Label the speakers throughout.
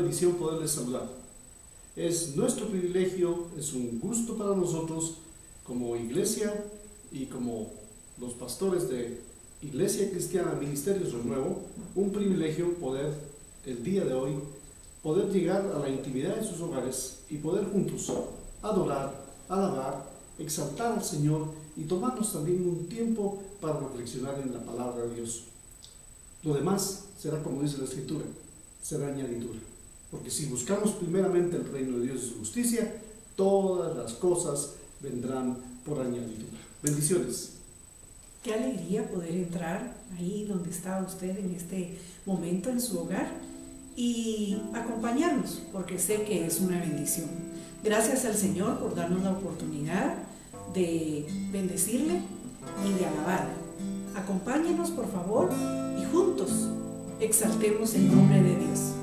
Speaker 1: bendición poderles saludar. Es nuestro privilegio, es un gusto para nosotros como iglesia y como los pastores de Iglesia Cristiana Ministerios Renuevo, un privilegio poder el día de hoy poder llegar a la intimidad de sus hogares y poder juntos adorar, alabar, exaltar al Señor y tomarnos también un tiempo para reflexionar en la palabra de Dios. Lo demás será, como dice la Escritura, será añadidura. Porque si buscamos primeramente el reino de Dios y su justicia, todas las cosas vendrán por añadidura. Bendiciones.
Speaker 2: Qué alegría poder entrar ahí donde está usted en este momento en su hogar y acompañarnos, porque sé que es una bendición. Gracias al Señor por darnos la oportunidad de bendecirle y de alabarle. Acompáñenos, por favor, y juntos exaltemos el nombre de Dios.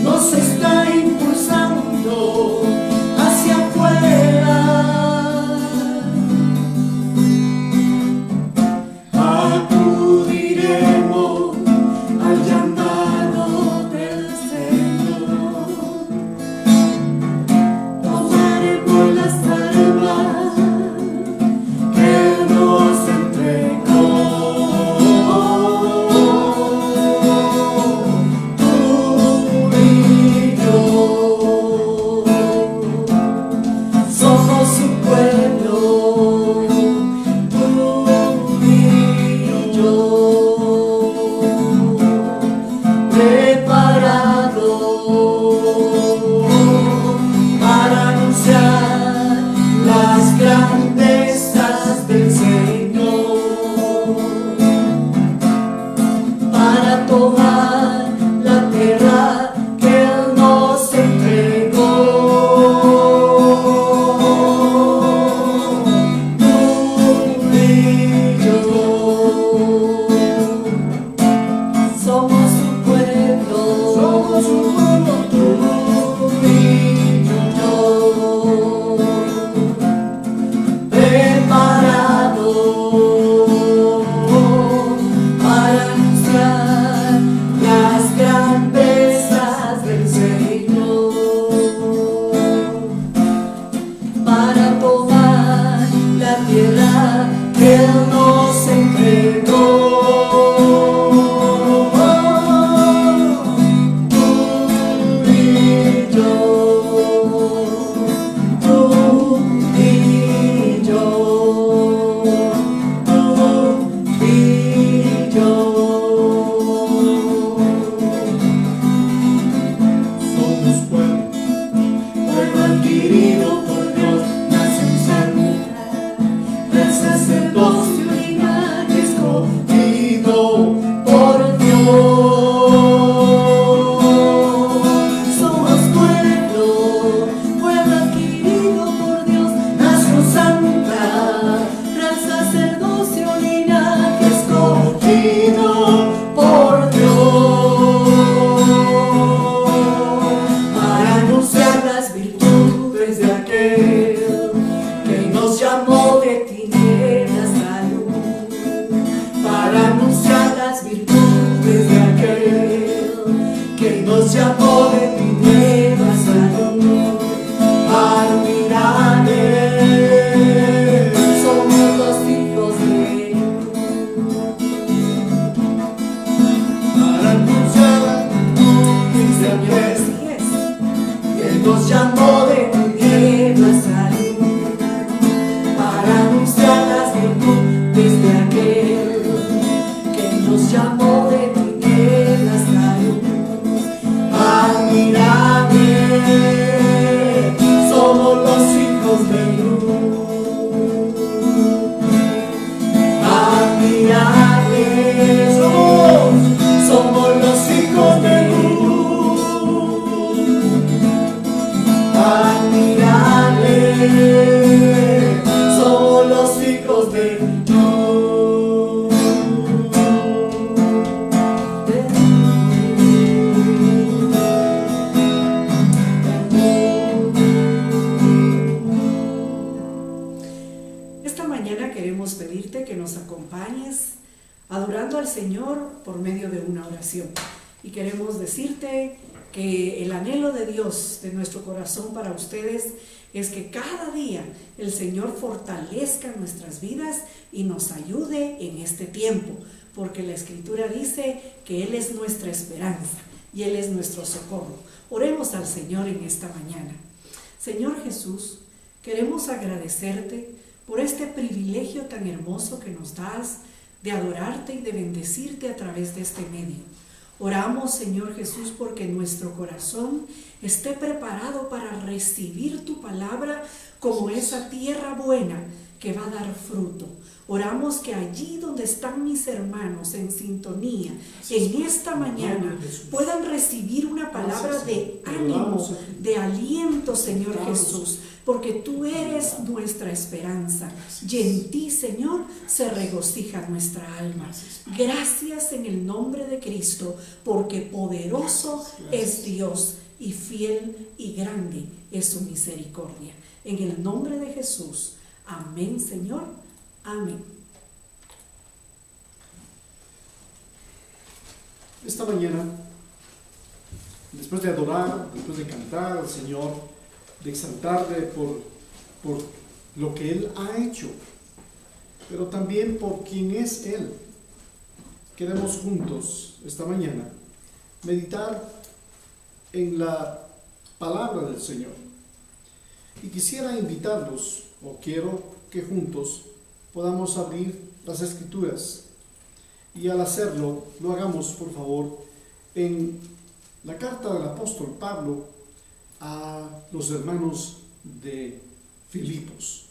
Speaker 3: Nos está impulsando hacia afuera. Él nos entregó.
Speaker 2: Y queremos decirte que el anhelo de Dios, de nuestro corazón para ustedes, es que cada día el Señor fortalezca nuestras vidas y nos ayude en este tiempo, porque la Escritura dice que Él es nuestra esperanza y Él es nuestro socorro. Oremos al Señor en esta mañana. Señor Jesús, queremos agradecerte por este privilegio tan hermoso que nos das de adorarte y de bendecirte a través de este medio. Oramos, Señor Jesús, porque nuestro corazón esté preparado para recibir tu palabra como esa tierra buena que va a dar fruto. Oramos que allí donde están mis hermanos en sintonía, en esta mañana, puedan recibir una palabra de ánimo, de aliento, Señor Jesús, porque tú eres nuestra esperanza y en ti, Señor, se regocija nuestra alma. Gracias en el nombre de Cristo, porque poderoso es Dios y fiel y grande es su misericordia. En el nombre de Jesús. Amén, Señor. Amén.
Speaker 1: Esta mañana, después de adorar, después de cantar al Señor, de exaltarle por lo que Él ha hecho, pero también por quién es Él, queremos juntos esta mañana meditar en la palabra del Señor. Y quisiera invitarlos, o quiero que juntos podamos abrir las Escrituras. Y al hacerlo, lo hagamos, por favor, en la carta del apóstol Pablo a los hermanos de Filipos.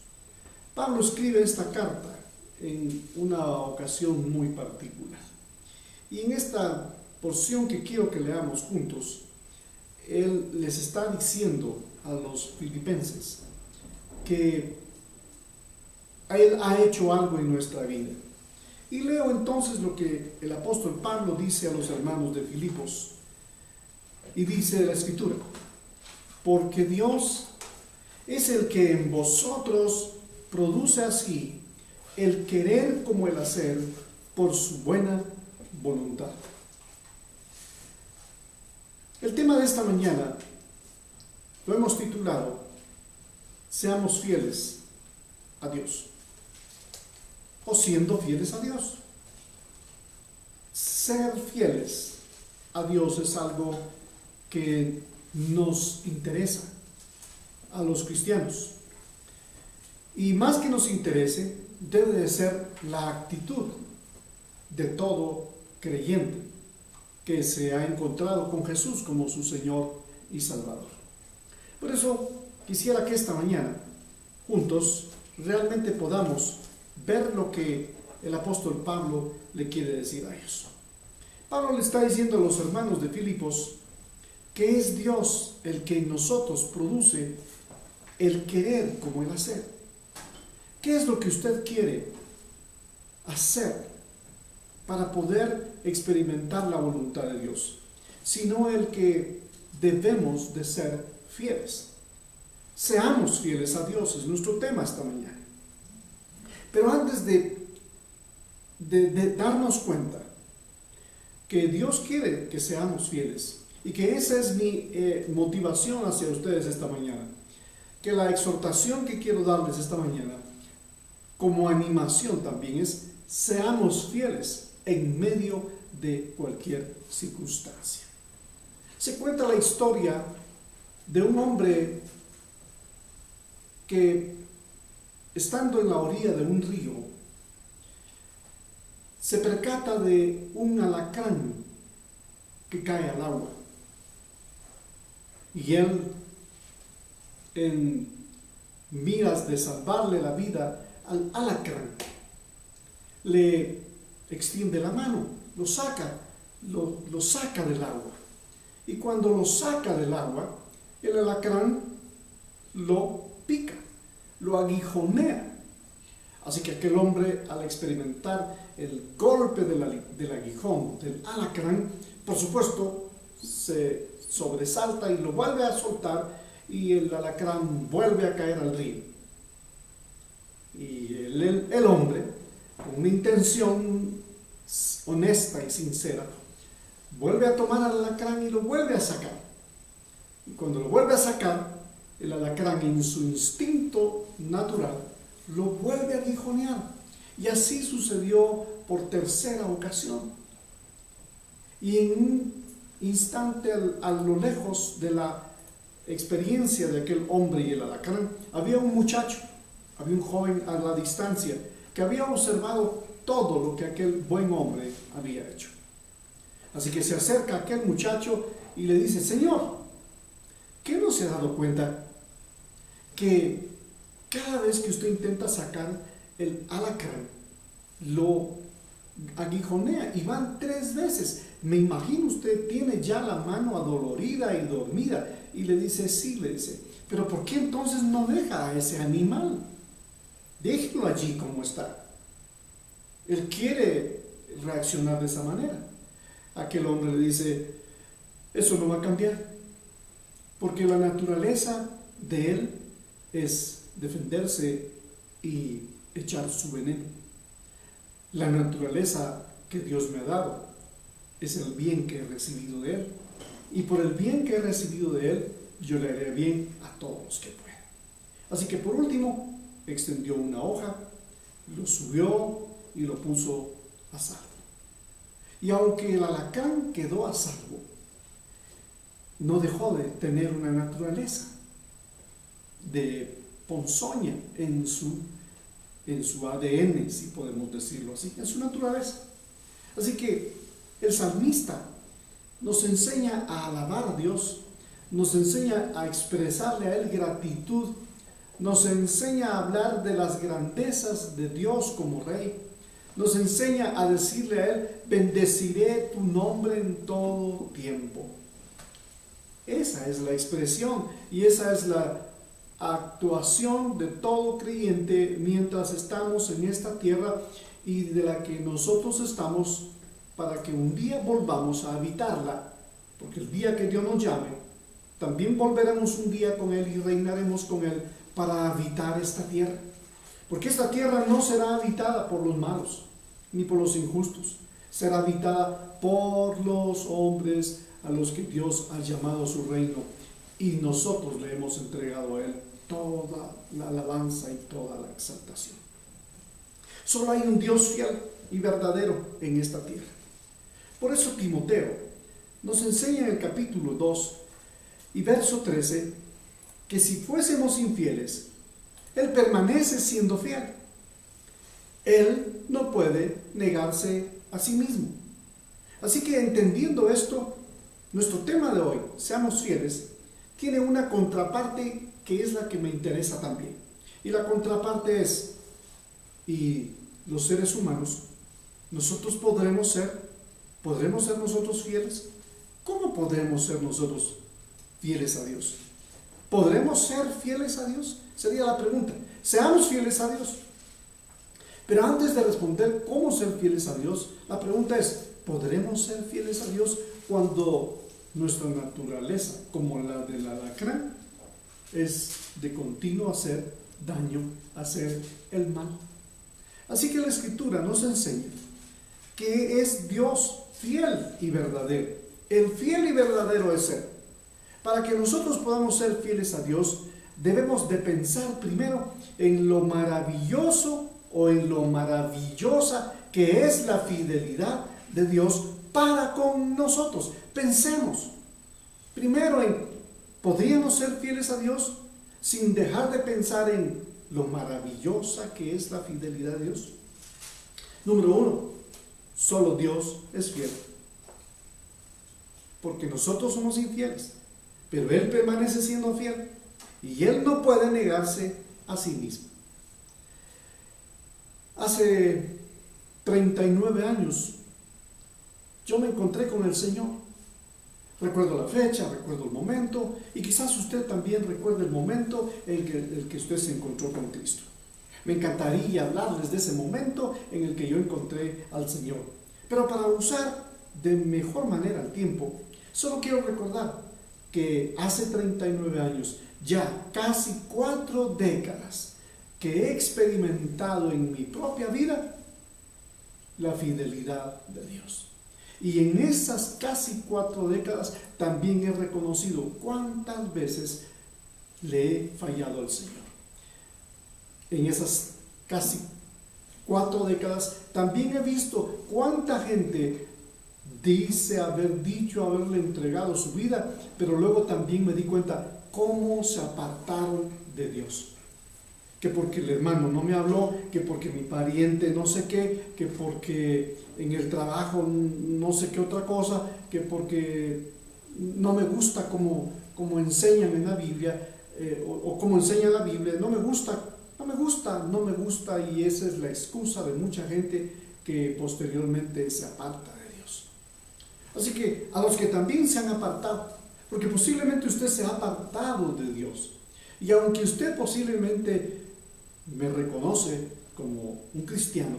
Speaker 1: Pablo escribe esta carta en una ocasión muy particular. Y en esta porción que quiero que leamos juntos, él les está diciendo a los filipenses que Él ha hecho algo en nuestra vida. Y leo entonces lo que el apóstol Pablo dice a los hermanos de Filipos. Y dice la Escritura: porque Dios es el que en vosotros produce así el querer como el hacer por su buena voluntad. El tema de esta mañana lo hemos titulado: Seamos fieles a Dios. o siendo fieles a Dios. Ser fieles a Dios es algo que nos interesa a los cristianos. Y más que nos interese, debe de ser la actitud de todo creyente que se ha encontrado con Jesús como su Señor y Salvador. Por eso quisiera que esta mañana juntos realmente podamos ver lo que el apóstol Pablo le quiere decir a ellos. Pablo le está diciendo a los hermanos de Filipos que es Dios el que en nosotros produce el querer como el hacer. ¿Qué es lo que usted quiere hacer para poder experimentar la voluntad de Dios? Sino el que debemos de ser fieles. Seamos fieles a Dios, es nuestro tema esta mañana. Pero antes de darnos cuenta que Dios quiere que seamos fieles y que esa es mi motivación hacia ustedes esta mañana, que la exhortación que quiero darles esta mañana como animación también es: seamos fieles en medio de cualquier circunstancia. Se cuenta la historia de un hombre que, estando en la orilla de un río, se percata de un alacrán que cae al agua. Y él, en miras de salvarle la vida al alacrán, le extiende la mano, lo saca del agua. Y cuando lo saca del agua, el alacrán lo pica, lo aguijonea. Así que aquel hombre, al experimentar el golpe del aguijón, del alacrán, por supuesto, se sobresalta y lo vuelve a soltar, y el alacrán vuelve a caer al río. Y el hombre, con una intención honesta y sincera, vuelve a tomar al alacrán y lo vuelve a sacar. Y cuando lo vuelve a sacar, el alacrán, en su instinto natural, lo vuelve a aguijonear. Y así sucedió por tercera ocasión. Y en un instante, a lo lejos de la experiencia de aquel hombre y el alacrán, había un muchacho, había un joven a la distancia, que había observado todo lo que aquel buen hombre había hecho. Así que se acerca a aquel muchacho y le dice: Señor, ¿qué no se ha dado cuenta que cada vez que usted intenta sacar el alacrán, lo aguijonea? Y van 3 veces. Me imagino usted tiene ya la mano adolorida y dormida. Y le dice: sí, le dice, pero ¿por qué entonces no deja a ese animal? Déjelo allí como está. Él quiere reaccionar de esa manera. Aquel hombre le dice: eso no va a cambiar, porque la naturaleza de él es defenderse y echar su veneno. La naturaleza que Dios me ha dado es el bien que he recibido de él, y por el bien que he recibido de él, yo le haré bien a todos los que puedan. Así que por último, extendió una hoja, lo subió y lo puso a salvo. Y aunque el alacrán quedó a salvo, no dejó de tener una naturaleza de ponzoña en su ADN, si podemos decirlo así, en su naturaleza. Así que el salmista nos enseña a alabar a Dios, nos enseña a expresarle a Él gratitud, nos enseña a hablar de las grandezas de Dios como Rey, nos enseña a decirle a Él: bendeciré tu nombre en todo tiempo. Esa es la expresión y esa es la actuación de todo creyente mientras estamos en esta tierra, y de la que nosotros estamos para que un día volvamos a habitarla, porque el día que Dios nos llame, también volveremos un día con Él y reinaremos con Él para habitar esta tierra. Porque esta tierra no será habitada por los malos, ni por los injustos. Será habitada por los hombres a los que Dios ha llamado a su reino, y nosotros le hemos entregado a Él toda la alabanza y toda la exaltación. Solo hay un Dios fiel y verdadero en esta tierra. Por eso Timoteo nos enseña en el capítulo 2 y verso 13 que si fuésemos infieles, Él permanece siendo fiel. Él no puede negarse a sí mismo. Así que entendiendo esto, nuestro tema de hoy, seamos fieles, tiene una contraparte que es la que me interesa también. Y la contraparte es, y los seres humanos, nosotros podremos ser nosotros fieles. ¿Cómo podemos ser nosotros fieles a Dios? ¿Podremos ser fieles a Dios? Sería la pregunta. Seamos fieles a Dios. Pero antes de responder cómo ser fieles a Dios, la pregunta es, ¿podremos ser fieles a Dios cuando nuestra naturaleza, como la del alacrán, es de continuo hacer daño, hacer el mal? Así que la Escritura nos enseña que es Dios fiel y verdadero. El fiel y verdadero es Él. Para que nosotros podamos ser fieles a Dios, debemos de pensar primero en lo maravilloso o en lo maravillosa que es la fidelidad de Dios para con nosotros. Pensemos primero en, ¿podríamos ser fieles a Dios sin dejar de pensar en lo maravillosa que es la fidelidad de Dios? Número 1, solo Dios es fiel. Porque nosotros somos infieles, pero Él permanece siendo fiel y Él no puede negarse a sí mismo. Hace 39 años yo me encontré con el Señor. Recuerdo la fecha, recuerdo el momento, y quizás usted también recuerde el momento en el que usted se encontró con Cristo. Me encantaría hablarles de ese momento en el que yo encontré al Señor. Pero para usar de mejor manera el tiempo, solo quiero recordar que hace 39 años, ya casi 4 décadas, que he experimentado en mi propia vida la fidelidad de Dios. Y en esas casi 4 décadas también he reconocido cuántas veces le he fallado al Señor. En esas casi 4 décadas también he visto cuánta gente dice haberle entregado su vida, pero luego también me di cuenta cómo se apartaron de Dios. Que porque el hermano no me habló, que porque mi pariente no sé qué, que porque en el trabajo no sé qué otra cosa, que porque no me gusta como enseñan en la Biblia, o como enseña la Biblia, no me gusta, y esa es la excusa de mucha gente que posteriormente se aparta de Dios. Así que a los que también se han apartado, porque posiblemente usted se ha apartado de Dios, y aunque usted posiblemente me reconoce como un cristiano,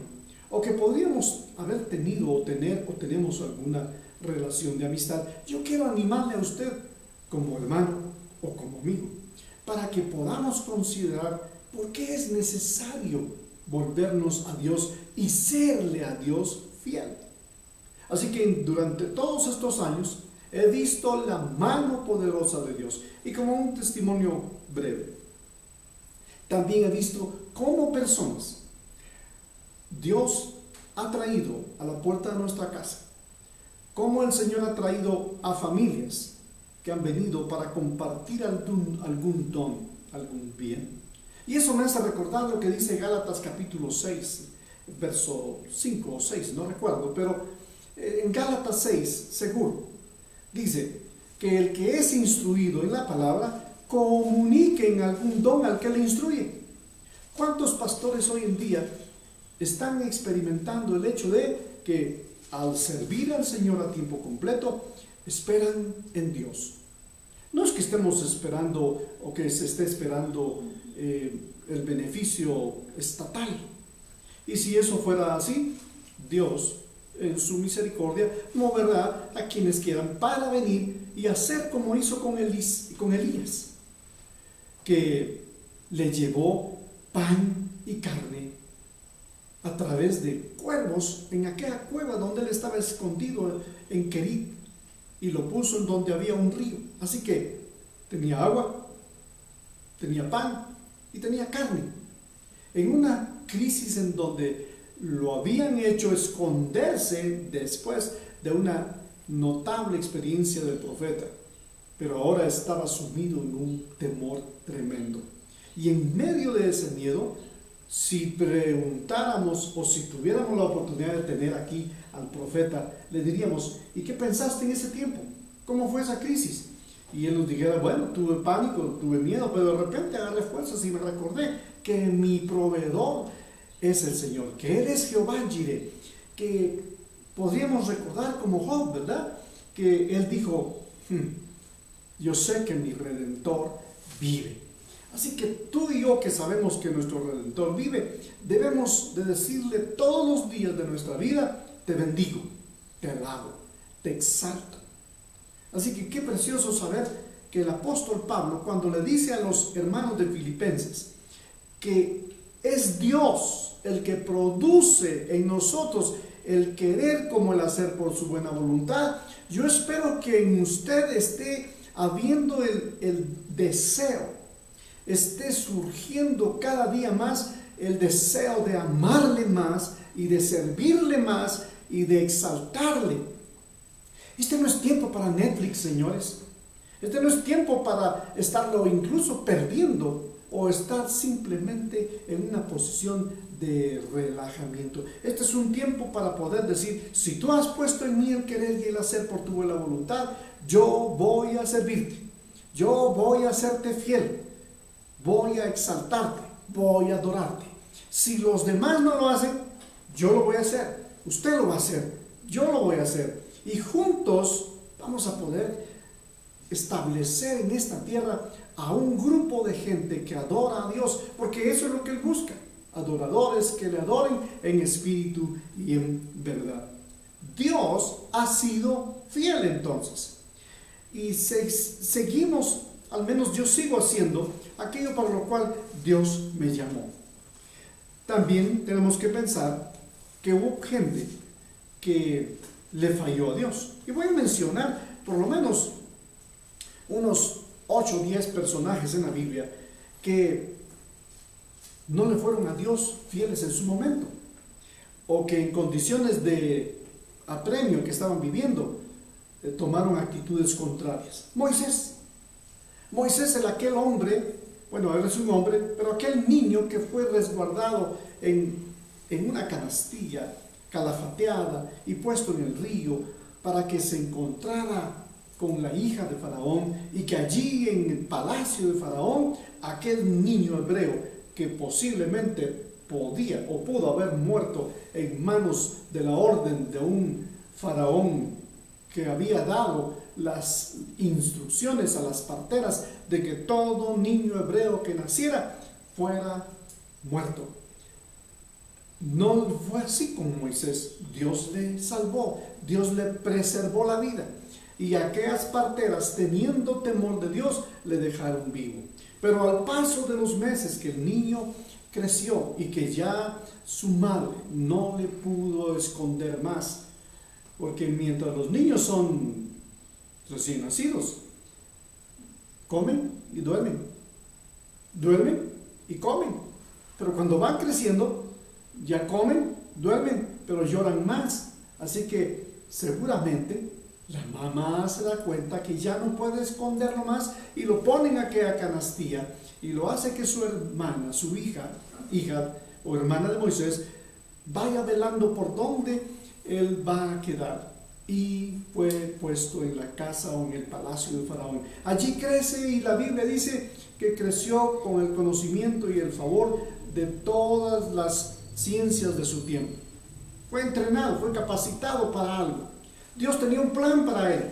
Speaker 1: o que podríamos haber tenido o tenemos alguna relación de amistad, yo quiero animarle a usted como hermano o como amigo, para que podamos considerar por qué es necesario volvernos a Dios y serle a Dios fiel. Así que durante todos estos años he visto la mano poderosa de Dios, y como un testimonio breve, también he visto cómo personas Dios ha traído a la puerta de nuestra casa, cómo el Señor ha traído a familias que han venido para compartir algún don, algún bien. Y eso me hace recordar lo que dice Gálatas capítulo 6, verso 5 o 6, no recuerdo, pero en Gálatas 6, seguro, dice que el que es instruido en la palabra comunique en algún don al que le instruye. ¿Cuántos pastores hoy en día están experimentando el hecho de que al servir al Señor a tiempo completo esperan en Dios? No es que estemos esperando o que se esté esperando el beneficio estatal. Y si eso fuera así, Dios en su misericordia moverá a quienes quieran para venir y hacer como hizo con Elías, que le llevó pan y carne a través de cuervos en aquella cueva donde él estaba escondido en Querit, y lo puso en donde había un río. Así que tenía agua, tenía pan y tenía carne. En una crisis en donde lo habían hecho esconderse después de una notable experiencia del profeta, pero ahora estaba sumido en un temor tremendo. Y en medio de ese miedo, si preguntáramos o si tuviéramos la oportunidad de tener aquí al profeta, le diríamos: ¿y qué pensaste en ese tiempo? ¿Cómo fue esa crisis? Y él nos dijera: bueno, tuve pánico, tuve miedo, pero de repente agarré fuerzas y me recordé que mi proveedor es el Señor, que Él es Jehová Jireh, que podríamos recordar como Job, ¿verdad? Que él dijo: yo sé que mi Redentor vive. Así que tú y yo, que sabemos que nuestro Redentor vive, debemos de decirle todos los días de nuestra vida: te bendigo, te alabo, te exalto. Así que qué precioso saber que el apóstol Pablo, cuando le dice a los hermanos de Filipenses que es Dios el que produce en nosotros el querer como el hacer por su buena voluntad, yo espero que en usted esté habiendo el deseo, esté surgiendo cada día más el deseo de amarle más y de servirle más y de exaltarle. Este no es tiempo para Netflix, señores. Este no es tiempo para estarlo incluso perdiendo o estar simplemente en una posición de relajamiento. Este es un tiempo para poder decir: si tú has puesto en mí el querer y el hacer por tu buena voluntad, yo voy a servirte, yo voy a serte fiel, voy a exaltarte, voy a adorarte. Si los demás no lo hacen, yo lo voy a hacer, usted lo va a hacer, yo lo voy a hacer, y juntos vamos a poder establecer en esta tierra a un grupo de gente que adora a Dios, porque eso es lo que Él busca: adoradores que le adoren en espíritu y en verdad. Dios ha sido fiel entonces, y seguimos, al menos yo sigo haciendo aquello para lo cual Dios me llamó. También tenemos que pensar que hubo gente que le falló a Dios, y voy a mencionar por lo menos unos 8 o 10 personajes en la Biblia que no le fueron a Dios fieles en su momento, o que en condiciones de apremio que estaban viviendo tomaron actitudes contrarias. Moisés era aquel hombre, bueno, él es un hombre, pero aquel niño que fue resguardado en una canastilla calafateada y puesto en el río para que se encontrara con la hija de Faraón, y que allí en el palacio de Faraón, aquel niño hebreo que posiblemente podía o pudo haber muerto en manos de la orden de un faraón que había dado las instrucciones a las parteras de que todo niño hebreo que naciera fuera muerto. No fue así con Moisés. Dios le salvó, Dios le preservó la vida, y aquellas parteras, teniendo temor de Dios, le dejaron vivo. Pero al paso de los meses que el niño creció y que ya su madre no le pudo esconder más, porque mientras los niños son recién nacidos, comen y duermen, duermen y comen, pero cuando van creciendo ya comen, duermen, pero lloran más. Así que seguramente la mamá se da cuenta que ya no puede esconderlo más y lo pone en aquella canastilla, y lo hace que su hermana, su hija o hermana de Moisés, vaya velando por dónde él va a quedar. Y fue puesto en la casa o en el palacio de Faraón. Allí crece, y la Biblia dice que creció con el conocimiento y el favor de todas las ciencias de su tiempo. Fue entrenado, fue capacitado para algo. Dios tenía un plan para él.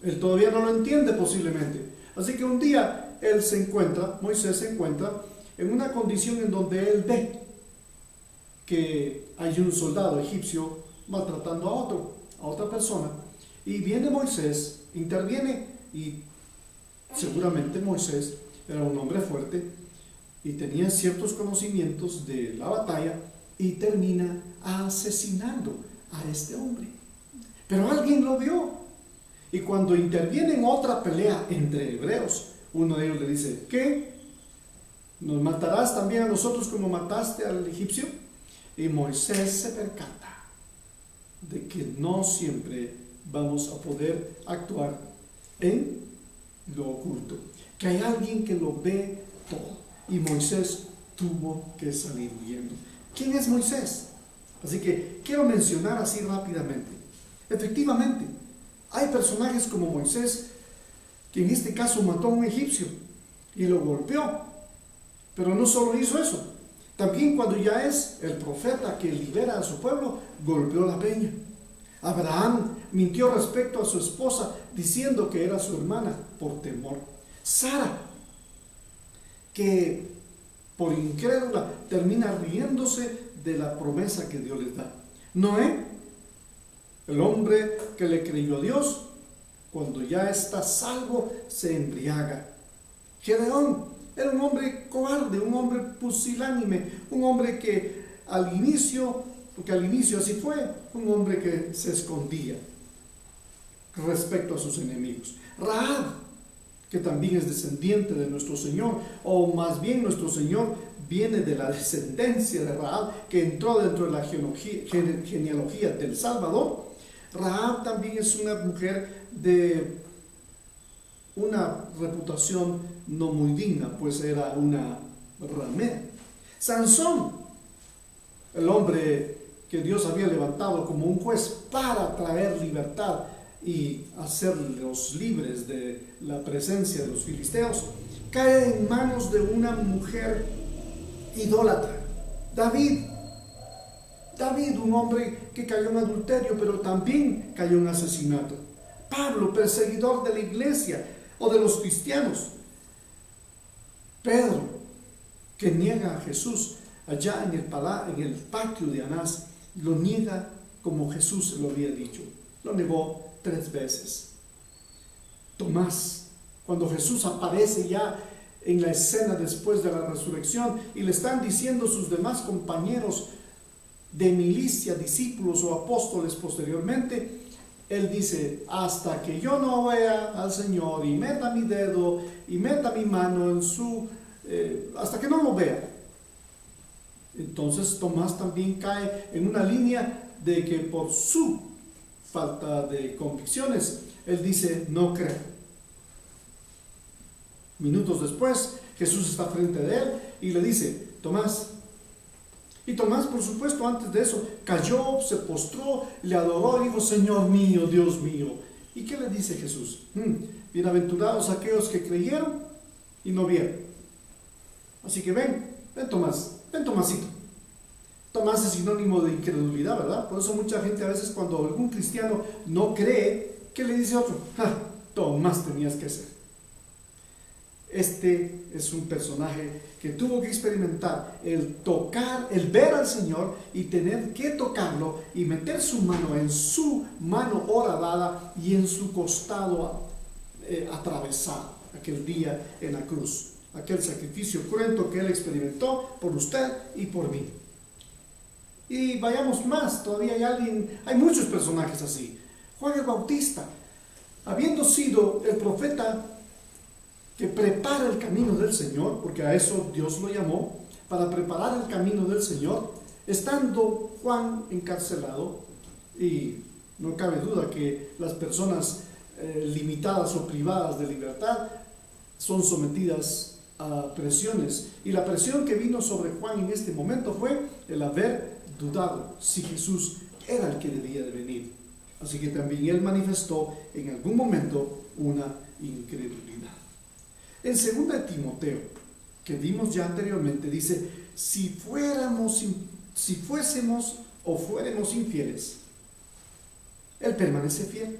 Speaker 1: Él todavía no lo entiende posiblemente. Así que un día Moisés se encuentra en una condición en donde él ve que hay un soldado egipcio maltratando a otra persona, y viene Moisés, interviene, y seguramente Moisés era un hombre fuerte y tenía ciertos conocimientos de la batalla, y termina asesinando a este hombre. Pero alguien lo vio, y cuando interviene en otra pelea entre hebreos, uno de ellos le dice: ¿qué? ¿Nos matarás también a nosotros como mataste al egipcio? Y Moisés se percata de que no siempre vamos a poder actuar en lo oculto, que hay alguien que lo ve todo, y Moisés tuvo que salir huyendo. ¿Quién es Moisés? Así que quiero mencionar así rápidamente. Efectivamente, hay personajes como Moisés, que en este caso mató a un egipcio y lo golpeó, pero no solo hizo eso, también cuando ya es el profeta que libera a su pueblo, golpeó la peña. Abraham mintió respecto a su esposa diciendo que era su hermana por temor. Sara, que por incrédula termina riéndose de la promesa que Dios les da. Noé, el hombre que le creyó a Dios, cuando ya está salvo se embriaga. Gedeón era un hombre cobarde, un hombre pusilánime, un hombre que al inicio, porque al inicio así fue, un hombre que se escondía respecto a sus enemigos. Rahab, que también es descendiente de nuestro Señor, o más bien nuestro Señor viene de la descendencia de Rahab, que entró dentro de la genealogía del Salvador. Rahab también es una mujer de una reputación no muy digna, pues era una ramera. Sansón, el hombre que Dios había levantado como un juez para traer libertad y hacerlos libres de la presencia de los filisteos, cae en manos de una mujer idólatra. David, un hombre que cayó en adulterio, pero también cayó en asesinato. Pablo, perseguidor de la iglesia o de los cristianos. Pedro, que niega a Jesús allá en el patio de Anás, lo niega como Jesús se lo había dicho. Lo negó 3 veces. Tomás, cuando Jesús aparece ya en la escena después de la resurrección y le están diciendo sus demás compañeros de milicia, discípulos o apóstoles posteriormente, él dice: hasta que yo no vea al Señor y meta mi dedo y meta mi mano en su... hasta que no lo vea. Entonces Tomás también cae en una línea de que por su falta de convicciones, él dice: no creo. Minutos después, Jesús está frente de él y le dice: Tomás. Y Tomás, por supuesto, antes de eso, cayó, se postró, le adoró y dijo: Señor mío, Dios mío. ¿Y qué le dice Jesús? Bienaventurados aquellos que creyeron y no vieron. Así que ven Tomás, ven Tomasito. Tomás es sinónimo de incredulidad, ¿verdad? Por eso mucha gente a veces, cuando algún cristiano no cree, ¿qué le dice otro? Tomás tenías que ser. Este es un personaje que tuvo que experimentar el tocar, el ver al Señor y tener que tocarlo y meter su mano en su mano horadada y en su costado atravesado aquel día en la cruz, aquel sacrificio cruento que él experimentó por usted y por mí. Y vayamos más, todavía hay muchos personajes así. Juan el Bautista, habiendo sido el profeta que prepara el camino del Señor, porque a eso Dios lo llamó, para preparar el camino del Señor, estando Juan encarcelado, y no cabe duda que las personas limitadas o privadas de libertad son sometidas a presiones, y la presión que vino sobre Juan en este momento fue el haber dudado si Jesús era el que debía de venir. Así que también él manifestó en algún momento una incredulidad. En 2 Timoteo, que vimos ya anteriormente, dice: si fuésemos o fuéramos infieles, él permanece fiel.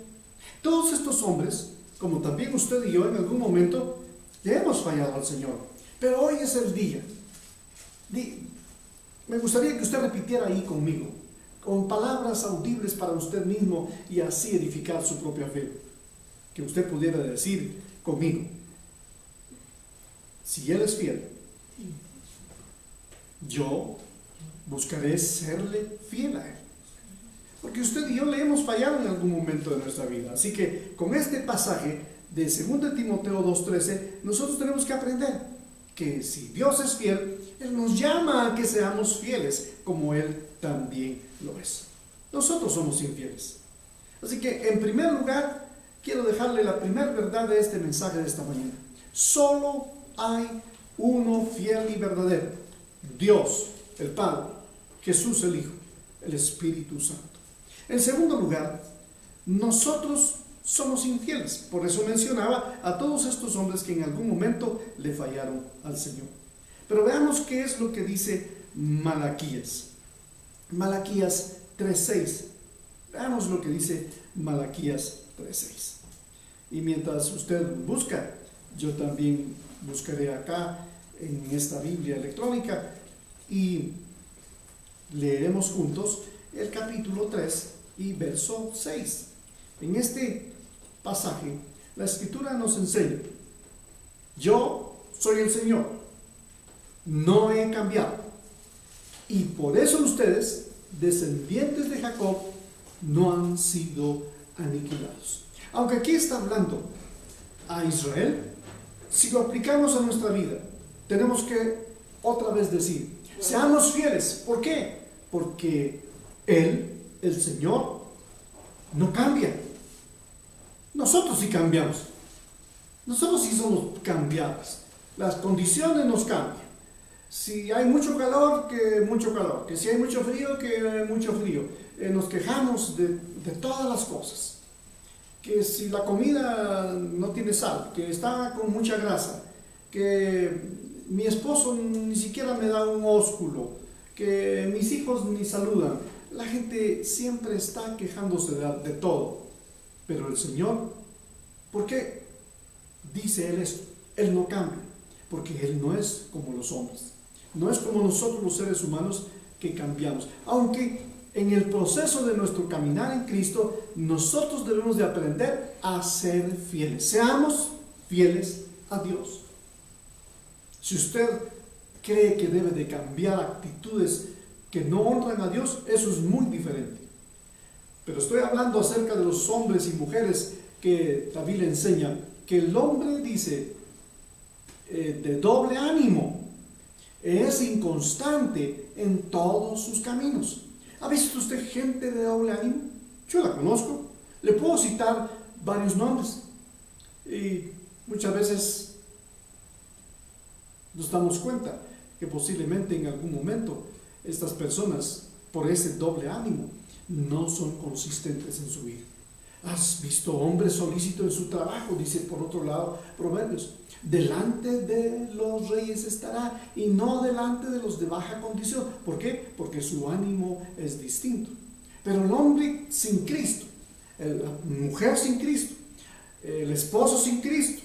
Speaker 1: Todos estos hombres, como también usted y yo en algún momento, le hemos fallado al Señor, pero hoy es el día. Me gustaría que usted repitiera ahí conmigo, con palabras audibles para usted mismo, y así edificar su propia fe. Que usted pudiera decir conmigo: si Él es fiel, yo buscaré serle fiel a Él. Porque usted y yo le hemos fallado en algún momento de nuestra vida. Así que con este pasaje de 2 Timoteo 2:13, nosotros tenemos que aprender que si Dios es fiel, Él nos llama a que seamos fieles, como Él también lo es. Nosotros somos infieles. Así que, en primer lugar, quiero dejarle la primera verdad de este mensaje de esta mañana. Solo hay uno fiel y verdadero: Dios, el Padre, Jesús el Hijo, el Espíritu Santo. En segundo lugar, nosotros somos infieles. Por eso mencionaba a todos estos hombres que en algún momento le fallaron al Señor. Pero veamos qué es lo que dice Malaquías. Malaquías 3:6. Veamos lo que dice Malaquías 3:6. Y mientras usted busca, yo también buscaré acá en esta Biblia electrónica y leeremos juntos el capítulo 3 y verso 6. En este pasaje, la Escritura nos enseña: yo soy el Señor, no he cambiado, y por eso ustedes, descendientes de Jacob, no han sido aniquilados. Aunque aquí está hablando a Israel, si lo aplicamos a nuestra vida, tenemos que otra vez decir: seamos fieles. ¿Por qué? Porque Él, el Señor, no cambia. Nosotros sí cambiamos. Nosotros sí somos cambiados. Las condiciones nos cambian. Si hay mucho calor, que mucho calor. Que si hay mucho frío, que mucho frío. Nos quejamos de todas las cosas. Que si la comida no tiene sal, que está con mucha grasa, que mi esposo ni siquiera me da un ósculo, que mis hijos ni saludan. La gente siempre está quejándose de todo. Pero el Señor, ¿por qué dice Él esto? Él no cambia, porque Él no es como los hombres. No es como nosotros los seres humanos que cambiamos. Aunque en el proceso de nuestro caminar en Cristo, nosotros debemos de aprender a ser fieles. Seamos fieles a Dios. Si usted cree que debe de cambiar actitudes que no honran a Dios, eso es muy diferente. Pero estoy hablando acerca de los hombres y mujeres que David le enseña, que el hombre dice de doble ánimo, es inconstante en todos sus caminos. ¿Ha visto usted gente de doble ánimo? Yo la conozco. Le puedo citar varios nombres. Y muchas veces nos damos cuenta que posiblemente en algún momento estas personas, por ese doble ánimo, no son consistentes en su vida. ¿Has visto hombre solícito en su trabajo? Dice por otro lado Proverbios: delante de los reyes estará y no delante de los de baja condición. ¿Por qué? Porque su ánimo es distinto. Pero el hombre sin Cristo, la mujer sin Cristo, el esposo sin Cristo,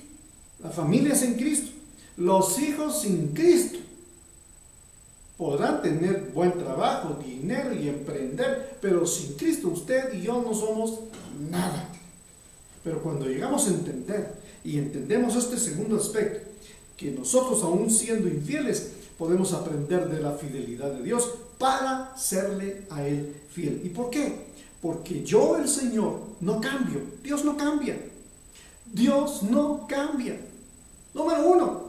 Speaker 1: la familia sin Cristo, los hijos sin Cristo, podrán tener buen trabajo, dinero y emprender, pero sin Cristo usted y yo no somos nada. Pero cuando llegamos a entender y entendemos este segundo aspecto, que nosotros aún siendo infieles podemos aprender de la fidelidad de Dios para serle a Él fiel. ¿Y por qué? Porque yo, el Señor, no cambio. Dios no cambia. Dios no cambia. Número uno,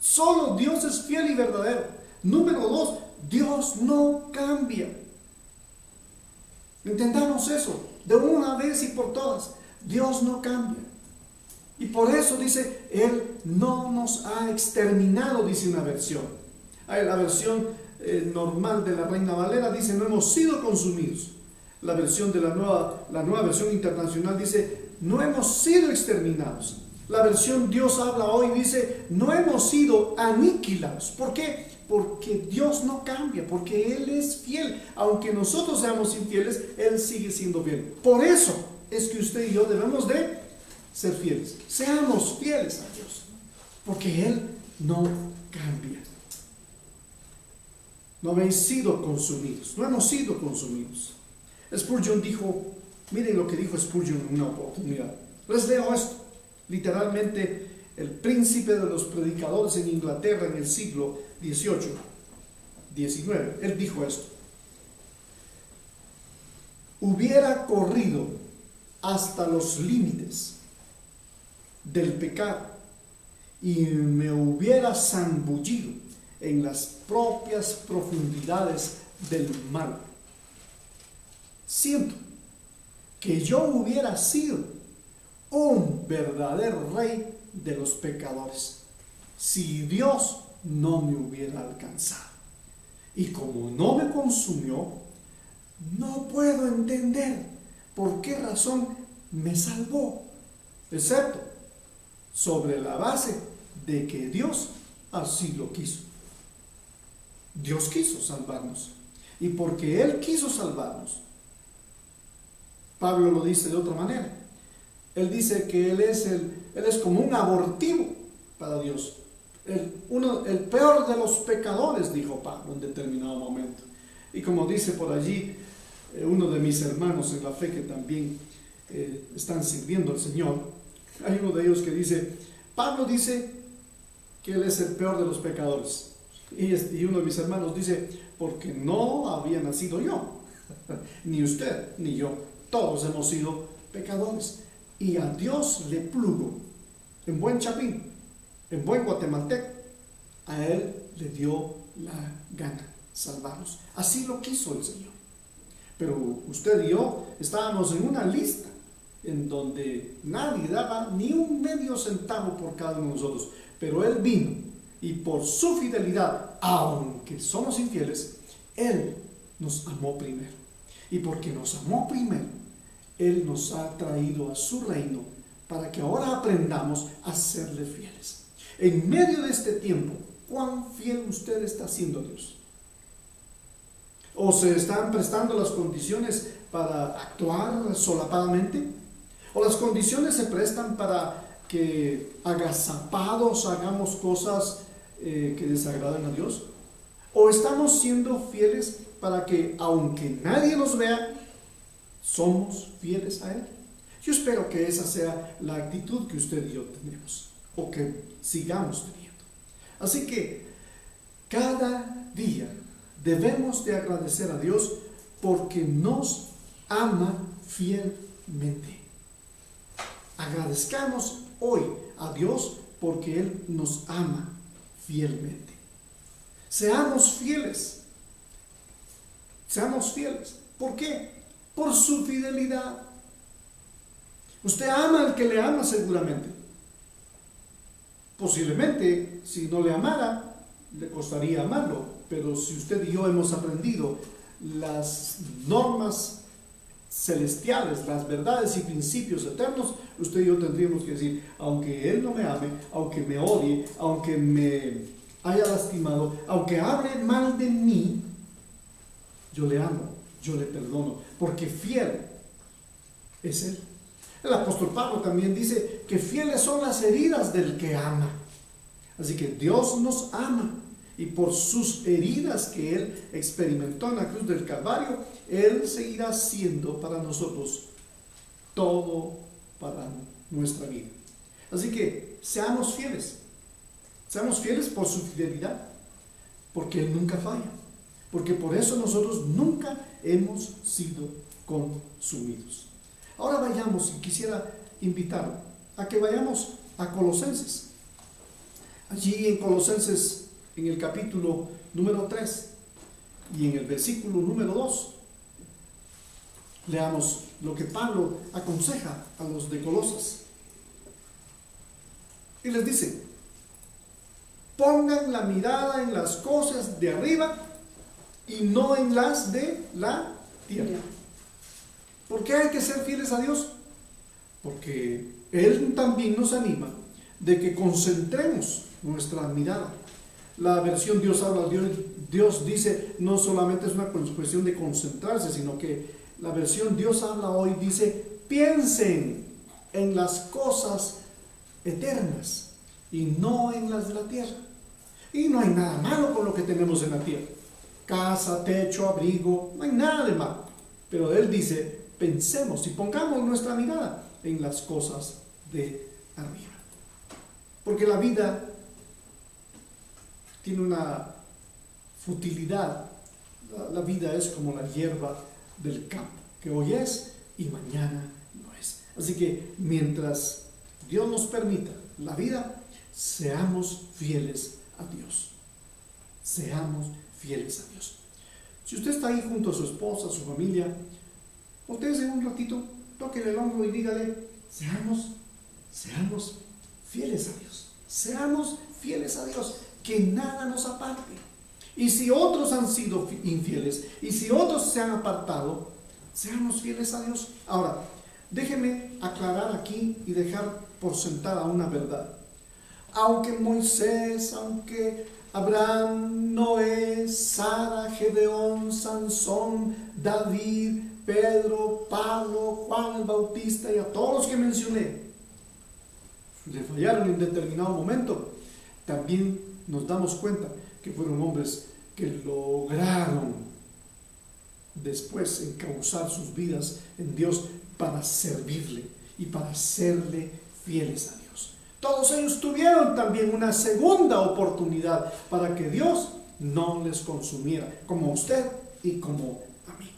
Speaker 1: solo Dios es fiel y verdadero. Número dos, Dios no cambia. Entendamos eso de una vez y por todas. Dios no cambia. Y por eso dice, Él no nos ha exterminado, dice una versión. La versión normal de la Reina Valera dice, no hemos sido consumidos. La versión de la nueva versión internacional dice, no hemos sido exterminados. La versión Dios habla hoy dice, no hemos sido aniquilados. ¿Por qué? Porque Dios no cambia, porque Él es fiel. Aunque nosotros seamos infieles, Él sigue siendo fiel. Por eso es que usted y yo debemos de ser fieles. Seamos fieles a Dios, porque Él no cambia. No habéis sido consumidos, no hemos sido consumidos. Spurgeon dijo, miren lo que dijo Spurgeon en una oportunidad. Les leo esto. Literalmente, el príncipe de los predicadores en Inglaterra en el siglo XVIII, XIX, él dijo esto: hubiera corrido hasta los límites del pecado y me hubiera zambullido en las propias profundidades del mal. Siento que yo hubiera sido un verdadero rey de los pecadores si Dios no me hubiera alcanzado. Y como no me consumió, no puedo entender por qué razón me salvó, excepto sobre la base de que Dios así lo quiso. Dios quiso salvarnos, y porque Él quiso salvarnos, Pablo lo dice de otra manera. Él dice que Él es como un abortivo para Dios. El peor de los pecadores, dijo Pablo en determinado momento. Y como dice por allí uno de mis hermanos en la fe que también están sirviendo al Señor, hay uno de ellos que dice, Pablo dice que Él es el peor de los pecadores. Y uno de mis hermanos dice, porque no había nacido yo, ni usted, ni yo. Todos hemos sido pecadores. Y a Dios le plugo, en buen chapín, en buen guatemalteco, a Él le dio la gana salvarnos. Así lo quiso el Señor. Pero usted y yo estábamos en una lista en donde nadie daba ni un medio centavo por cada uno de nosotros. Pero Él vino y por su fidelidad, aunque somos infieles, Él nos amó primero. Y porque nos amó primero, Él nos ha traído a su reino para que ahora aprendamos a serle fieles. En medio de este tiempo, ¿cuán fiel usted está siendo a Dios? ¿O se están prestando las condiciones para actuar solapadamente? ¿O las condiciones se prestan para que agazapados hagamos cosas que desagradan a Dios? ¿O estamos siendo fieles para que, aunque nadie nos vea, somos fieles a Él? Yo espero que esa sea la actitud que usted y yo tenemos, o que sigamos teniendo. Así que cada día debemos de agradecer a Dios porque nos ama fielmente. Agradezcamos hoy a Dios porque Él nos ama fielmente. Seamos fieles. Seamos fieles. ¿Por qué? Por su fidelidad. Usted ama al que le ama seguramente. Posiblemente, si no le amara, le costaría amarlo. Pero si usted y yo hemos aprendido las normas celestiales, las verdades y principios eternos, usted y yo tendríamos que decir, aunque Él no me ame, aunque me odie, aunque me haya lastimado, aunque hable mal de mí, yo le amo, yo le perdono, porque fiel es Él. El apóstol Pablo también dice que fieles son las heridas del que ama. Así que Dios nos ama, y por sus heridas que Él experimentó en la cruz del Calvario, Él seguirá siendo para nosotros todo para nuestra vida. Así que seamos fieles por su fidelidad, porque Él nunca falla, porque por eso nosotros nunca hemos sido consumidos. Ahora vayamos, y quisiera invitar a que vayamos a Colosenses. Allí en Colosenses, en el capítulo número 3 y en el versículo número 2, leamos lo que Pablo aconseja a los de Colosas. Y les dice: pongan la mirada en las cosas de arriba y no en las de la tierra. ¿Por qué hay que ser fieles a Dios? Porque Él también nos anima de que concentremos nuestra mirada. La versión Dios habla, Dios dice, no solamente es una cuestión de concentrarse, sino que la versión Dios habla hoy dice, piensen en las cosas eternas y no en las de la tierra. Y no hay nada malo con lo que tenemos en la tierra. Casa, techo, abrigo, no hay nada de malo. Pero Él dice, pensemos y pongamos nuestra mirada en las cosas de arriba. Porque la vida tiene una futilidad. La vida es como la hierba del campo, que hoy es y mañana no es. Así que mientras Dios nos permita la vida, Seamos fieles a Dios. Seamos fieles a Dios. Si usted está ahí junto a su esposa, a su familia, voltéese un ratito, tóquele el hombro y dígale, seamos fieles a Dios. Seamos fieles a Dios, que nada nos aparte. Y si otros han sido infieles, y si otros se han apartado, seamos fieles a Dios. Ahora, déjeme aclarar aquí y dejar por sentada una verdad. Aunque Moisés, aunque Abraham, Noé, Sara, Gedeón, Sansón, David, Pedro, Pablo, Juan el Bautista y a todos los que mencioné le fallaron en determinado momento, también nos damos cuenta que fueron hombres que lograron después encauzar sus vidas en Dios para servirle y para serle fieles a Dios. Todos ellos tuvieron también una segunda oportunidad para que Dios no les consumiera, como a usted y como a mí.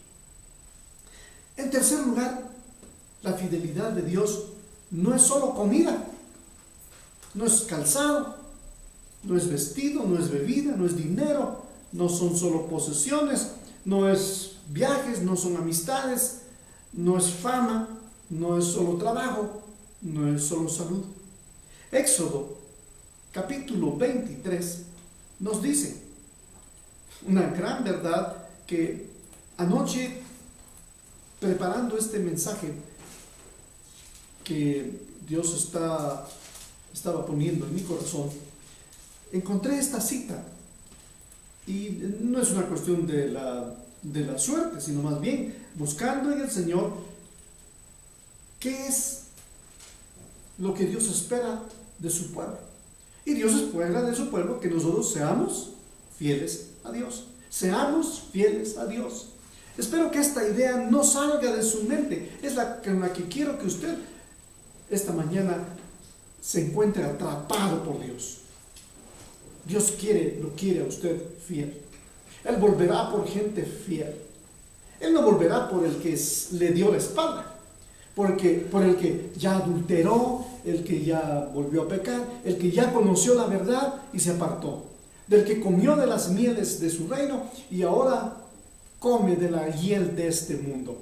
Speaker 1: En tercer lugar, la fidelidad de Dios no es solo comida, no es calzado, no es vestido, no es bebida, no es dinero, no son solo posesiones, no es viajes, no son amistades, no es fama, no es solo trabajo, no es solo salud. Éxodo capítulo 23 nos dice una gran verdad que anoche, preparando este mensaje que Dios estaba poniendo en mi corazón, encontré esta cita. Y no es una cuestión de la suerte, sino más bien buscando en el Señor qué es lo que Dios espera de su pueblo. Y Dios espera de su pueblo que nosotros seamos fieles a Dios. Seamos fieles a Dios. Espero que esta idea no salga de su mente. Es con la que quiero que usted esta mañana se encuentre atrapado por Dios. Dios lo quiere a usted fiel. Él volverá por gente fiel. Él no volverá por el que le dio la espalda, por el que ya adulteró, el que ya volvió a pecar, el que ya conoció la verdad y se apartó, del que comió de las mieles de su reino y ahora come de la hiel de este mundo.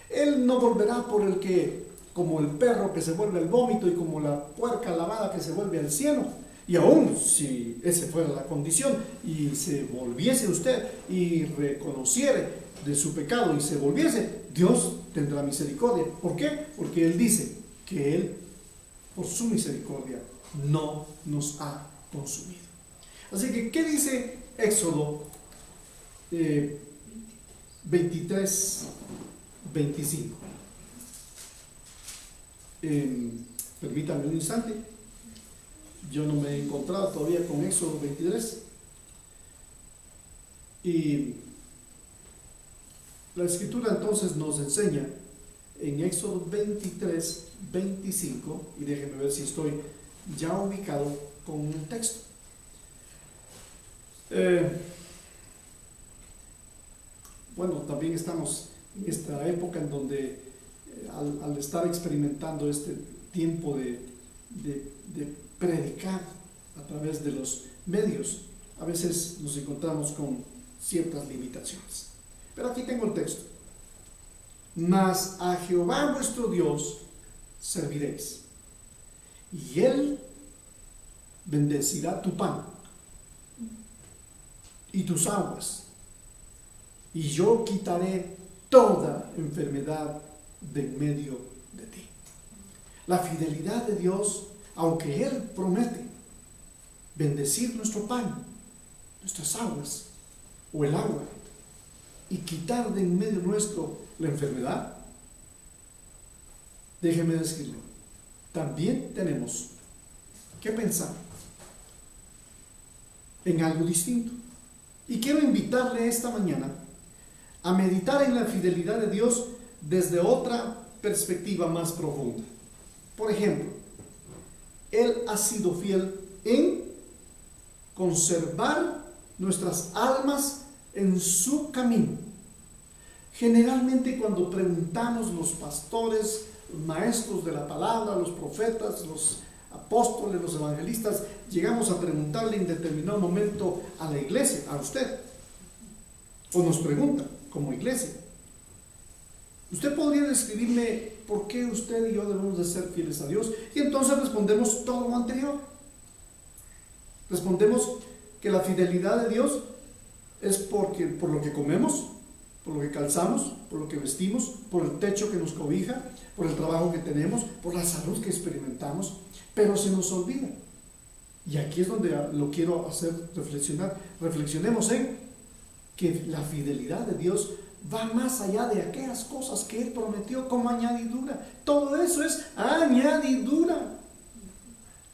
Speaker 1: Él no volverá por el que, como el perro que se vuelve al vómito y como la puerca lavada que se vuelve al cielo. Y aún si esa fuera la condición y se volviese usted y reconociere de su pecado y se volviese, Dios tendrá misericordia. ¿Por qué? Porque Él dice que Él, por su misericordia, no nos ha consumido. Así que, ¿qué dice Éxodo 23, 25? Permítanme un instante. Yo no me he encontrado todavía con Éxodo 23. Y la Escritura entonces nos enseña en Éxodo 23, 25, y déjenme ver si estoy ya ubicado con un texto. Bueno, también estamos en esta época en donde al estar experimentando este tiempo de predicar a través de los medios, a veces nos encontramos con ciertas limitaciones. Pero aquí tengo el texto. Mas a Jehová vuestro Dios serviréis, y Él bendecirá tu pan y tus aguas, y yo quitaré toda enfermedad de en medio de ti. La fidelidad de Dios, aunque Él promete bendecir nuestro pan, nuestras aguas o el agua, y quitar de en medio nuestro la enfermedad, déjeme decirle, también tenemos que pensar en algo distinto. Y quiero invitarle esta mañana a meditar en la fidelidad de Dios desde otra perspectiva más profunda. Por ejemplo, Él ha sido fiel en conservar nuestras almas en su camino. Generalmente cuando preguntamos los pastores, los maestros de la palabra, los profetas, los apóstoles, los evangelistas, llegamos a preguntarle en determinado momento a la iglesia, a usted, o nos pregunta como iglesia, ¿usted podría describirme por qué usted y yo debemos de ser fieles a Dios? Y entonces respondemos todo lo anterior. Respondemos que la fidelidad de Dios es por lo que comemos, por lo que calzamos, por lo que vestimos, por el techo que nos cobija, por el trabajo que tenemos, por la salud que experimentamos, pero se nos olvida. Y aquí es donde lo quiero hacer reflexionar. Reflexionemos en que la fidelidad de Dios va más allá de aquellas cosas que Él prometió como añadidura. Todo eso es añadidura.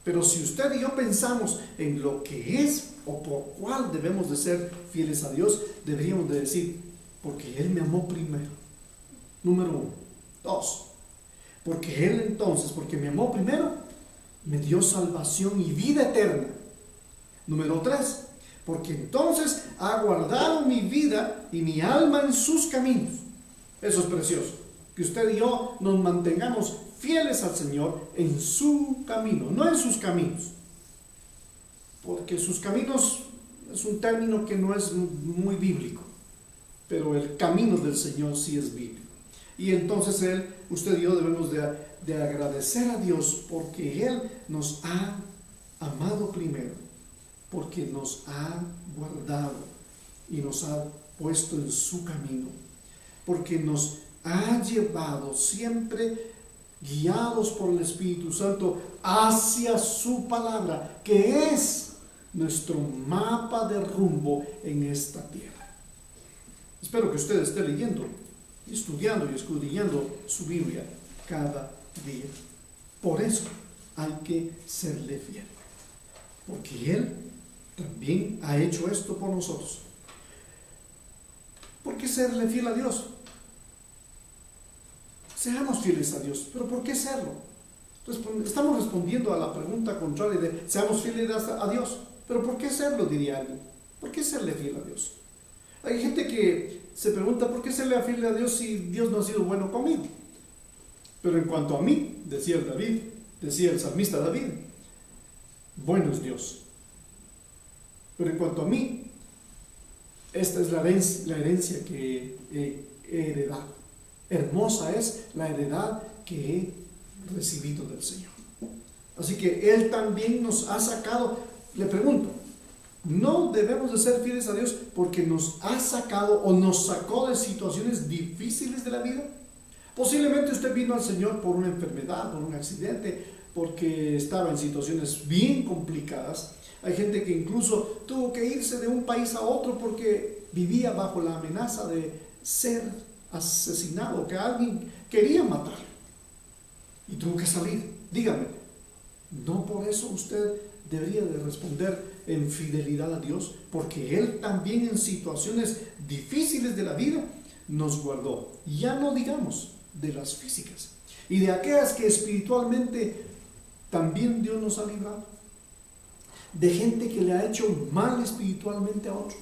Speaker 1: Pero si usted y yo pensamos en lo que es o por cuál debemos de ser fieles a Dios, deberíamos de decir, porque Él me amó primero. Número 1. 2. Porque Él entonces, porque me amó primero, me dio salvación y vida eterna. Número 3. Porque entonces ha guardado mi vida y mi alma en sus caminos. Eso es precioso. Que usted y yo nos mantengamos fieles al Señor en su camino, no en sus caminos. Porque sus caminos es un término que no es muy bíblico, pero el camino del Señor sí es bíblico. Y entonces usted y yo debemos de agradecer a Dios porque Él nos ha amado primero, porque nos ha guardado y nos ha puesto en su camino, porque nos ha llevado siempre guiados por el Espíritu Santo hacia su palabra, que es nuestro mapa de rumbo en esta tierra. Espero que usted esté leyendo, estudiando y escudriñando su Biblia cada día. Por eso hay que serle fiel, porque Él también ha hecho esto por nosotros. ¿Por qué serle fiel a Dios? Seamos fieles a Dios, pero ¿por qué serlo? Estamos respondiendo a la pregunta contraria de seamos fieles a Dios, pero ¿por qué serlo? Diría alguien. ¿Por qué serle fiel a Dios? Hay gente que se pregunta ¿por qué serle fiel a Dios si Dios no ha sido bueno conmigo? Pero en cuanto a mí, decía el salmista David, bueno es Dios. Pero en cuanto a mí, esta es la herencia que he heredado. Hermosa es la heredad que he recibido del Señor. Así que Él también nos ha sacado. Le pregunto, ¿no debemos de ser fieles a Dios porque nos ha sacado o nos sacó de situaciones difíciles de la vida? Posiblemente usted vino al Señor por una enfermedad, por un accidente, porque estaba en situaciones bien complicadas. Hay gente que incluso tuvo que irse de un país a otro porque vivía bajo la amenaza de ser asesinado, que alguien quería matarlo y tuvo que salir. Dígame, ¿no por eso usted debería de responder en fidelidad a Dios? Porque Él también en situaciones difíciles de la vida nos guardó. Ya no digamos de las físicas y de aquellas que espiritualmente también Dios nos ha librado. De gente que le ha hecho mal espiritualmente a otro.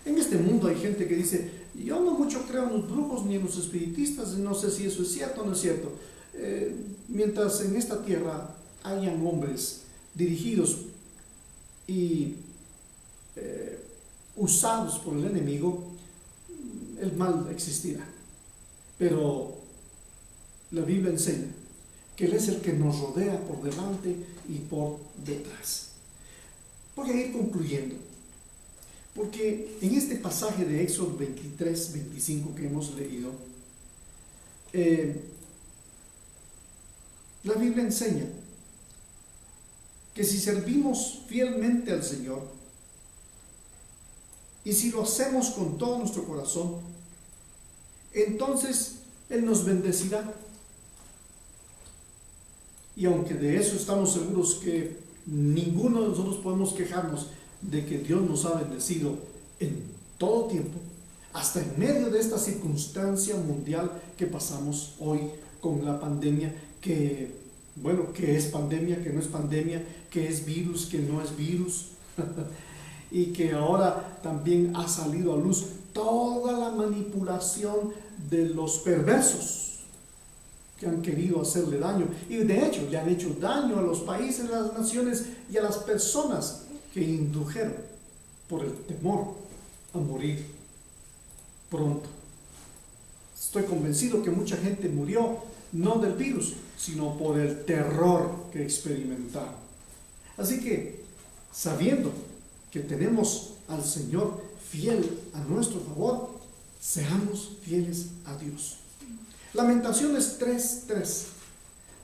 Speaker 1: En este mundo hay gente que dice, yo no mucho creo en los brujos ni en los espiritistas, no sé si eso es cierto o no es cierto. Mientras en esta tierra hayan hombres dirigidos y usados por el enemigo, el mal existirá. Pero la Biblia enseña que Él es el que nos rodea por delante y por detrás. Voy a ir concluyendo, porque en este pasaje de Éxodo 23, 25 que hemos leído, la Biblia enseña que si servimos fielmente al Señor y si lo hacemos con todo nuestro corazón, entonces Él nos bendecirá. Y aunque de eso estamos seguros que ninguno de nosotros podemos quejarnos de que Dios nos ha bendecido en todo tiempo, hasta en medio de esta circunstancia mundial que pasamos hoy con la pandemia, que es pandemia, que no es pandemia, que es virus, que no es virus, y que ahora también ha salido a luz toda la manipulación de los perversos, que han querido hacerle daño, y de hecho le han hecho daño a los países, a las naciones y a las personas que indujeron por el temor a morir pronto. Estoy convencido que mucha gente murió no del virus, sino por el terror que experimentaron. Así que, sabiendo que tenemos al Señor fiel a nuestro favor, seamos fieles a Dios. Lamentaciones 3:3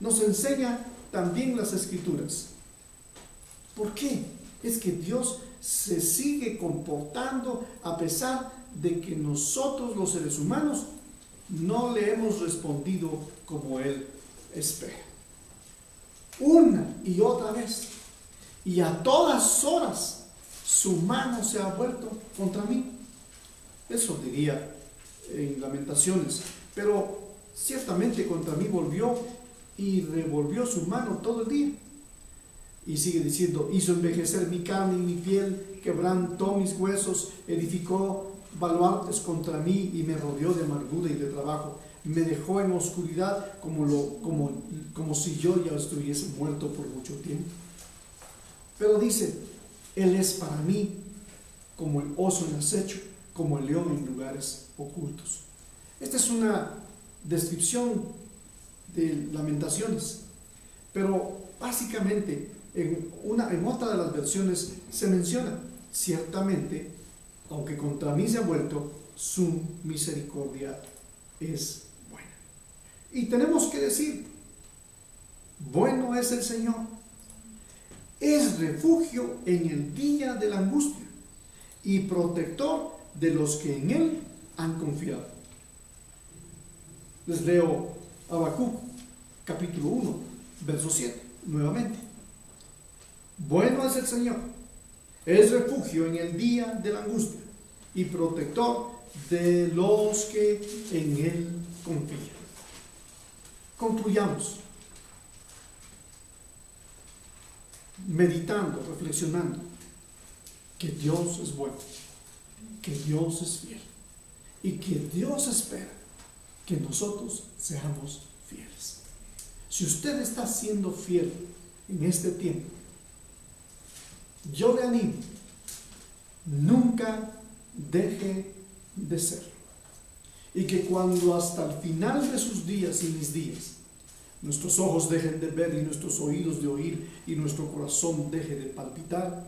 Speaker 1: nos enseña también las Escrituras. ¿Por qué? Es que Dios se sigue comportando a pesar de que nosotros los seres humanos no le hemos respondido como Él espera. Una y otra vez, y a todas horas, su mano se ha vuelto contra mí. Eso diría en Lamentaciones. Pero ciertamente contra mí volvió y revolvió su mano todo el día. Y sigue diciendo: hizo envejecer mi carne y mi piel, quebrantó mis huesos, edificó baluartes contra mí y me rodeó de amargura y de trabajo. Me dejó en oscuridad como si yo ya estuviese muerto por mucho tiempo. Pero dice: Él es para mí como el oso en acecho, como el león en lugares ocultos. Esta es una descripción de Lamentaciones, pero básicamente en otra de las versiones se menciona: ciertamente, aunque contra mí se ha vuelto, su misericordia es buena. Y tenemos que decir: bueno es el Señor, es refugio en el día de la angustia y protector de los que en Él han confiado. Les leo Habacuc, capítulo 1, verso 7, nuevamente. Bueno es el Señor, es refugio en el día de la angustia y protector de los que en Él confían. Concluyamos meditando, reflexionando que Dios es bueno, que Dios es fiel y que Dios espera que nosotros seamos fieles. Si usted está siendo fiel en este tiempo, yo le animo: nunca deje de serlo. Y que cuando hasta el final de sus días y mis días, nuestros ojos dejen de ver y nuestros oídos de oír y nuestro corazón deje de palpitar,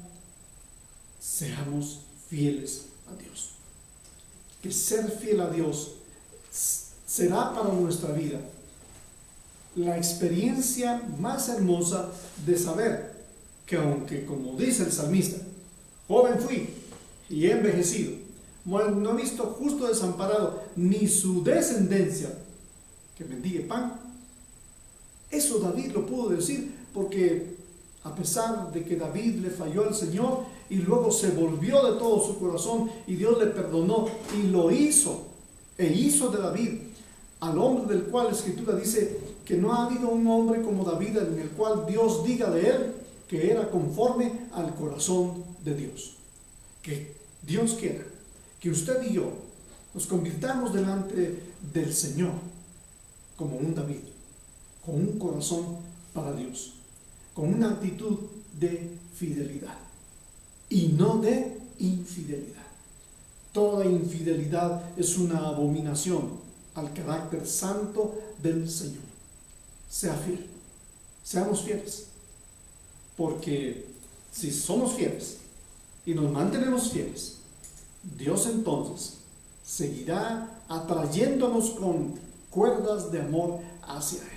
Speaker 1: seamos fieles a Dios. Que ser fiel a Dios será para nuestra vida la experiencia más hermosa de saber que, aunque, como dice el salmista, joven fui y he envejecido, no he visto justo desamparado ni su descendencia que mendigue pan. Eso David lo pudo decir porque, a pesar de que David le falló al Señor y luego se volvió de todo su corazón y Dios le perdonó y lo hizo, e hizo de David al hombre del cual la Escritura dice que no ha habido un hombre como David en el cual Dios diga de él que era conforme al corazón de Dios. Que Dios quiera que usted y yo nos convirtamos delante del Señor como un David, con un corazón para Dios, con una actitud de fidelidad y no de infidelidad. Toda infidelidad es una abominación al carácter santo del Señor. Sea fiel, seamos fieles, porque si somos fieles y nos mantenemos fieles, Dios entonces seguirá atrayéndonos con cuerdas de amor hacia Él.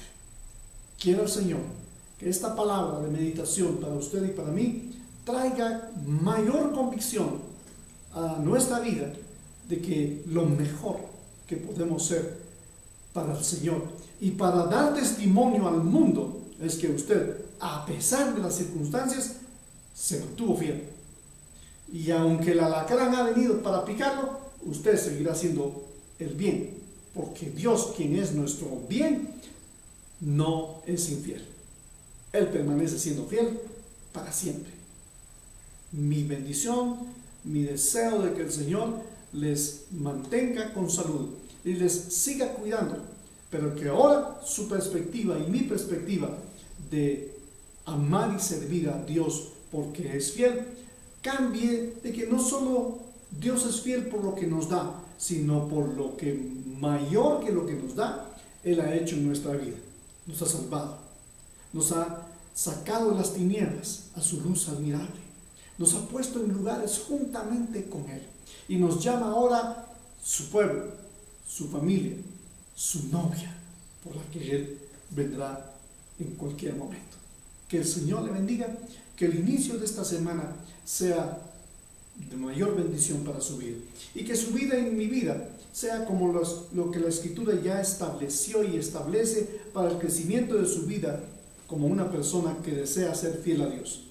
Speaker 1: Quiero al Señor que esta palabra de meditación para usted y para mí traiga mayor convicción a nuestra vida de que lo mejor que podemos ser para el Señor y para dar testimonio al mundo es que usted, a pesar de las circunstancias, se mantuvo fiel. Y aunque el alacrán ha venido para picarlo, usted seguirá haciendo el bien, porque Dios, quien es nuestro bien, no es infiel. Él permanece siendo fiel para siempre. Mi bendición, mi deseo de que el Señor les mantenga con salud y les siga cuidando pero que ahora su perspectiva y mi perspectiva de amar y servir a Dios porque es fiel, cambie de que no solo Dios es fiel por lo que nos da, sino por lo que mayor que lo que nos da, Él ha hecho en nuestra vida. Nos ha salvado, nos ha sacado de las tinieblas a su luz admirable, nos ha puesto en lugares juntamente con Él y nos llama ahora su pueblo, su familia, su novia, por la que Él vendrá en cualquier momento. Que el Señor le bendiga, que el inicio de esta semana sea de mayor bendición para su vida y que su vida y mi vida sea como lo que la Escritura ya estableció y establece para el crecimiento de su vida como una persona que desea ser fiel a Dios.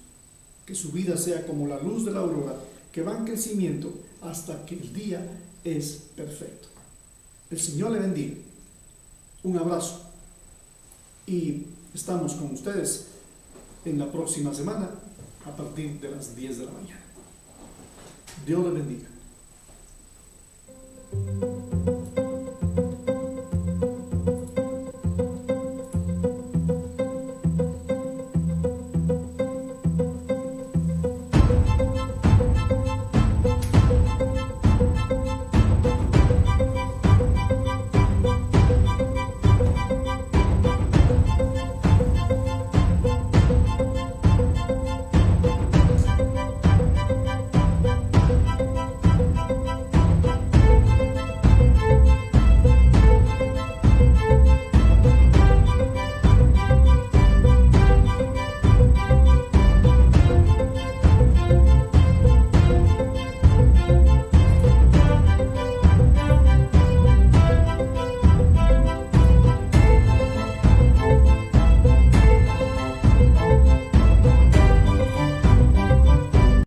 Speaker 1: Que su vida sea como la luz de la aurora que va en crecimiento hasta que el día es perfecto. El Señor le bendiga. Un abrazo y estamos con ustedes en la próxima semana a partir de las 10 de la mañana. Dios le bendiga.